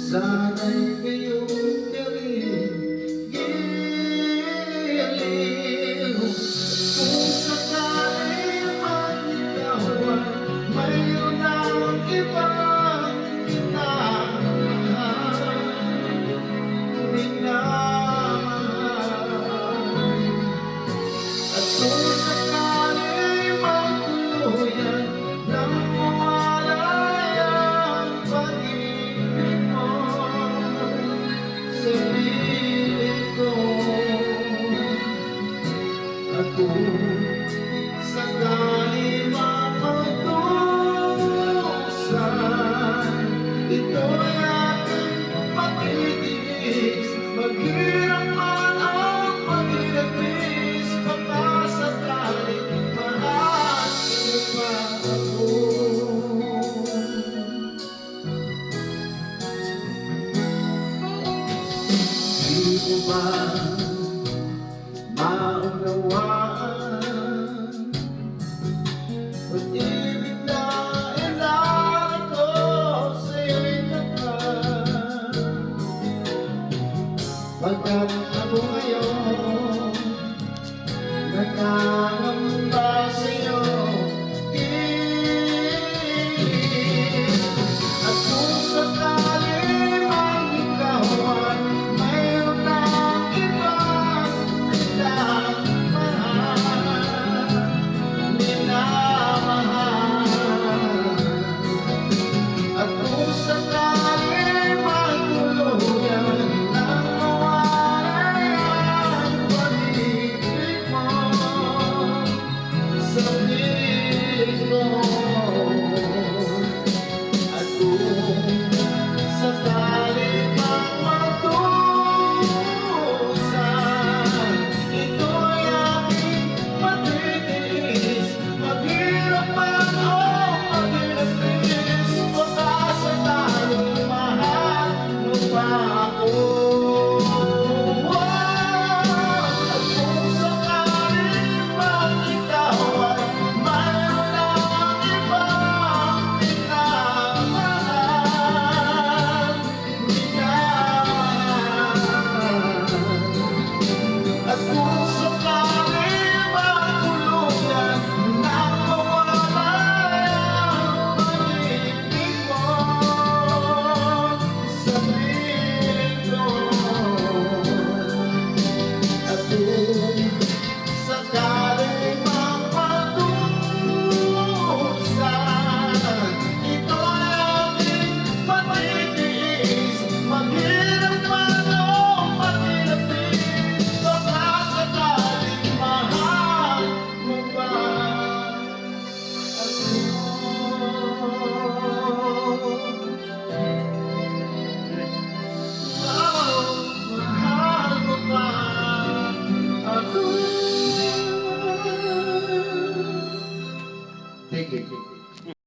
Sana'y ngayong gabi giliw. Kung sakali man ikaw ay mayroon ng ibang minamahal, at kung sakali man tuluyan nang mawalay ang pag-ibig mo sa piling ko, at kung sakali man magdusan, ito'y ating matitiis. Maghirap man ang pag-ilagis, baka sakali mahal mo pa ako. Di mo ba maunawaan pag-ibig na ilaan ko sa iyong kapal? Pagkat